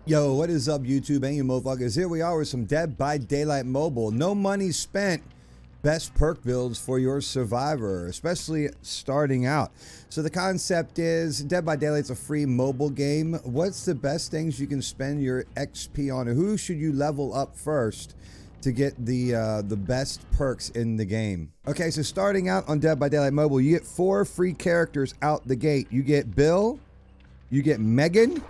Yo, what is up, YouTube and you motherfuckers? Here we are with some Dead by Daylight Mobile. No money spent. Best perk builds for your survivor, especially starting out. So the concept is Dead by Daylight's a free mobile game. What's the best things you can spend your XP on? Who should you level up first to get the best perks in the game? Okay, so starting out on Dead by Daylight Mobile, you get 4 free characters out the gate. You get Bill, you get Megan,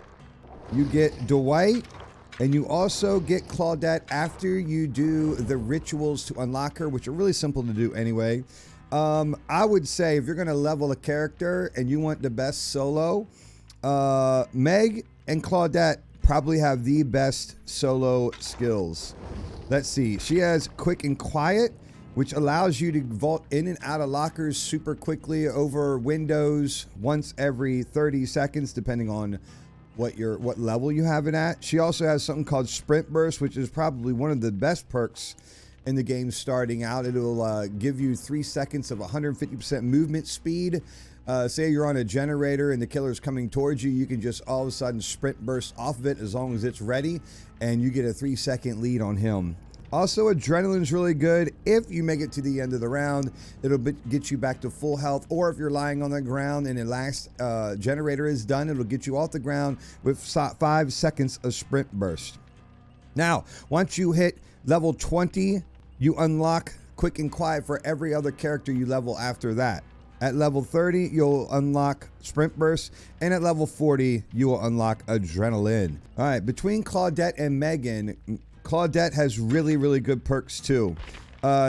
you get Dwight, and you also get Claudette after you do the rituals to unlock her, which are really simple to do anyway. I would say if you're going to level a character and you want the best solo, Meg and Claudette probably have the best solo skills. Let's see. She has Quick and Quiet, which allows you to vault in and out of lockers super quickly over windows once every 30 seconds, depending on what level you have it at. She also has something called Sprint Burst, which is probably one of the best perks in the game starting out. It'll give you 3 seconds of 150% movement speed. Say you're on a generator and the killer's coming towards you, you can just all of a sudden sprint burst off of it as long as it's ready, and you get a 3-second lead on him. Also, adrenaline's really good. If you make it to the end of the round, it'll get you back to full health, or if you're lying on the ground and the last generator is done, it'll get you off the ground with 5 seconds of sprint burst. Now, once you hit level 20, you unlock Quick and Quiet for every other character you level after that. At level 30, you'll unlock Sprint Burst, and at level 40, you will unlock Adrenaline. All right, between Claudette and Megan, Claudette has really good perks too.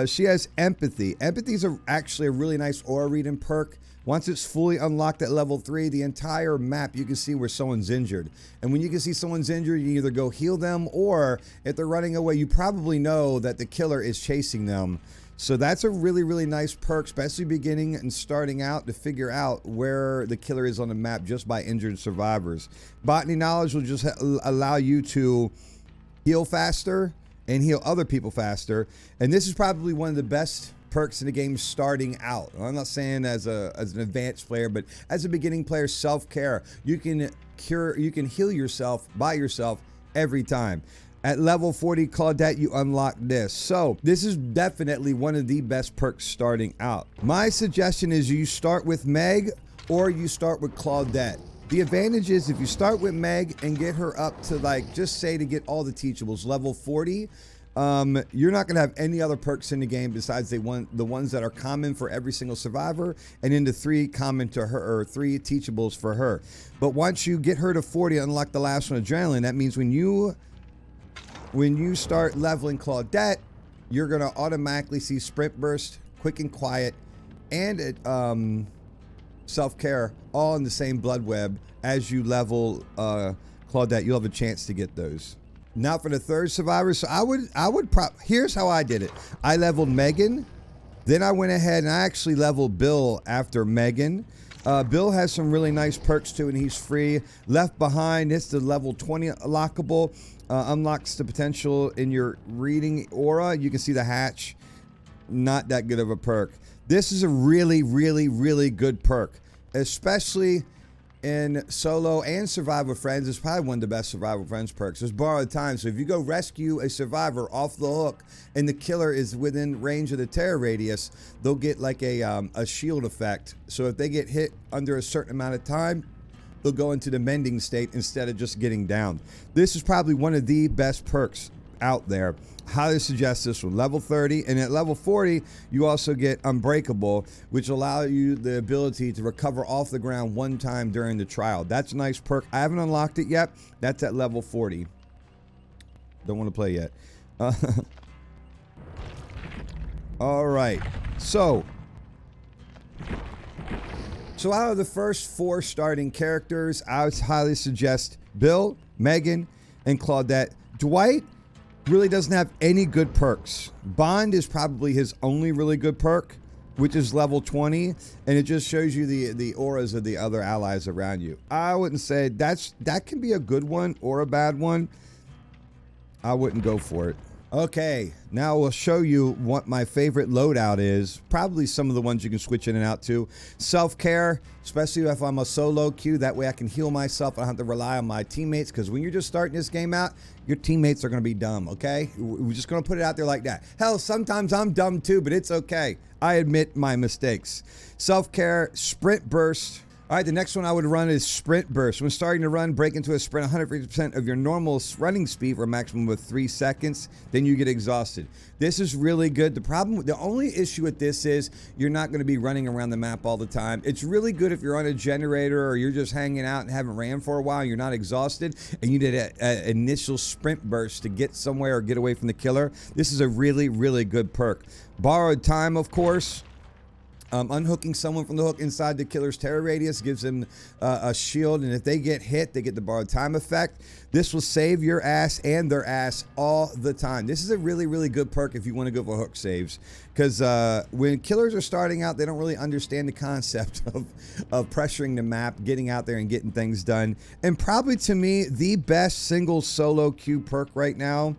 She has Empathy. Empathy is actually a really nice aura reading perk. Once it's fully unlocked at level 3, the entire map, you can see where someone's injured. And when you can see someone's injured, you either go heal them, or if they're running away, you probably know that the killer is chasing them. So that's a really nice perk, especially beginning and starting out, to figure out where the killer is on the map just by injured survivors. Botany Knowledge will just allow you to heal faster and heal other people faster, and this is probably one of the best perks in the game starting out. I'm not saying as an advanced player, but as a beginning player, self-care. You can heal yourself by yourself every time. At level 40 Claudette, you unlock this. So this is definitely one of the best perks starting out. My suggestion is you start with Meg or you start with Claudette. The advantage is if you start with Meg and get her up to, like, just say to get all the teachables, level 40, you're not going to have any other perks in the game besides the ones that are common for every single survivor, and then the 3 common to her, or 3 teachables for her. But once you get her to 40, unlock the last one, Adrenaline. That means when you start leveling Claudette, you're going to automatically see Sprint Burst, Quick and Quiet, and self-care all in the same blood web. As you level Claudette, you'll have a chance to get those. Now for the third survivor, so here's how I did it. I leveled Megan, then I went ahead and I actually leveled Bill after Megan. Bill has some really nice perks too, and he's free. Left Behind, it's the level 20 lockable, unlocks the potential in your reading aura. You can see the hatch. Not that good of a perk. This is a really good perk, especially in solo and survival friends. It's probably one of the best survival friends perks. It's Borrowed Time. So if you go rescue a survivor off the hook and the killer is within range of the terror radius, they'll get like a shield effect. So if they get hit under a certain amount of time, they'll go into the mending state instead of just getting down. This is probably one of the best perks out there. Highly suggest this one. Level 30, and at level 40 you also get Unbreakable, which allow you the ability to recover off the ground 1 time during the trial. That's a nice perk. I haven't unlocked it yet. That's at level 40. Don't want to play yet. All right, so out of the first 4 starting characters, I would highly suggest Bill, Megan, and Claudette. Dwight really doesn't have any good perks. Bond is probably his only really good perk, which is level 20, and it just shows you the auras of the other allies around you. I wouldn't say that can be a good one or a bad one. I wouldn't go for it. Okay, now we'll show you what my favorite loadout is. Probably some of the ones you can switch in and out to. Self-care, especially if I'm a solo queue. That way I can heal myself. I don't have to rely on my teammates, because when you're just starting this game out, your teammates are going to be dumb, okay? We're just going to put it out there like that. Hell, sometimes I'm dumb too, but it's okay. I admit my mistakes. Self-care, sprint burst. All right, the next one I would run is sprint burst. When starting to run, break into a sprint 150% of your normal running speed for a maximum of 3 seconds. Then you get exhausted. This is really good. The only issue with this is you're not going to be running around the map all the time. It's really good if you're on a generator or you're just hanging out and haven't ran for a while. You're not exhausted and you did an initial sprint burst to get somewhere or get away from the killer. This is a really, really good perk. Borrowed time, of course. Unhooking someone from the hook inside the killer's terror radius gives them a shield, and if they get hit, they get the borrowed time effect. This will save your ass and their ass all the time. This is a really, really good perk if you want to go for hook saves, because when killers are starting out, they don't really understand the concept of pressuring the map, getting out there and getting things done. And probably to me, the best single solo queue perk right now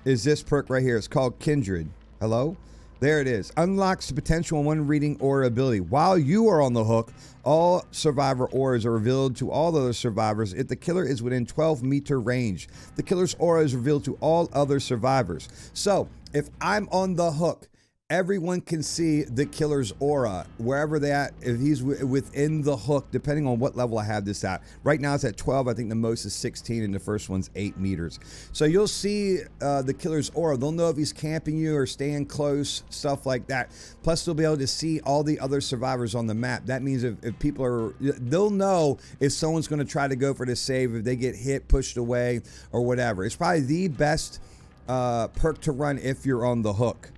is this perk right here. It's called Kindred. Hello? There it is. Unlocks the potential in one reading aura ability. While you are on the hook, all survivor auras are revealed to all other survivors if the killer is within 12-meter range. The killer's aura is revealed to all other survivors. So, if I'm on the hook, everyone can see the killer's aura wherever they at. If he's within the hook, depending on what level I have this at. Right now it's at 12. I think the most is 16, and the first one's 8 meters. So you'll see the killer's aura. They'll know if he's camping you or staying close, stuff like that. Plus they'll be able to see all the other survivors on the map. That means if people are, they'll know if someone's going to try to go for the save, if they get hit, pushed away, or whatever. It's probably the best perk to run if you're on the hook.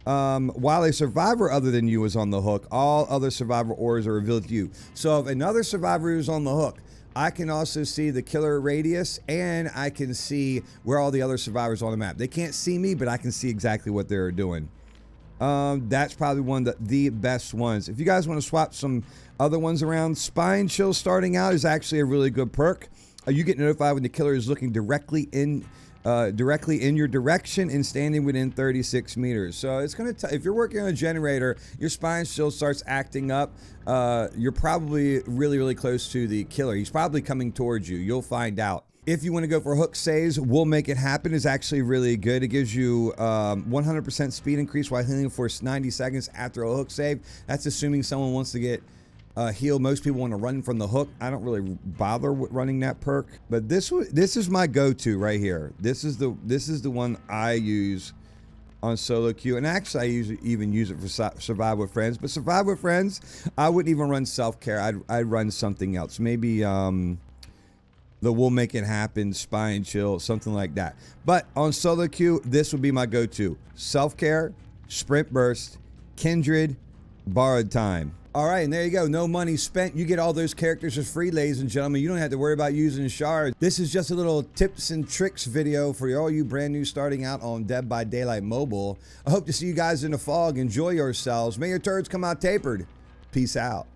While a survivor other than you is on the hook, all other survivor auras are revealed to you. So if another survivor is on the hook, I can also see the killer radius, and I can see where all the other survivors are on the map. They can't see me, but I can see exactly what they're doing. That's probably one of the best ones. If you guys want to swap some other ones around, Spine Chill starting out is actually a really good perk. You get notified when the killer is looking directly in your direction and standing within 36 meters. So it's going to, if you're working on a generator, your spine still starts acting up. You're probably really, really close to the killer. He's probably coming towards you. You'll find out. If you want to go for hook saves, We'll Make It Happen is actually really good. It gives you 100% speed increase while healing for 90 seconds after a hook save. That's assuming someone wants to get heal. Most people want to run from the hook. I don't really bother with running that perk, but this is my go-to right here. This is the one I use on solo queue, and actually I even use it for survive with friends. But survive with friends, I wouldn't even run self-care. I'd run something else. Maybe the We'll Make It Happen, Spine Chill, something like that. But on solo queue, this would be my go-to: self-care, sprint burst, kindred, borrowed time. All right, and there you go. No money spent. You get all those characters for free, ladies and gentlemen. You don't have to worry about using shards. This is just a little tips and tricks video for all you brand new starting out on Dead by Daylight Mobile. I hope to see you guys in the fog. Enjoy yourselves. May your turds come out tapered. Peace out.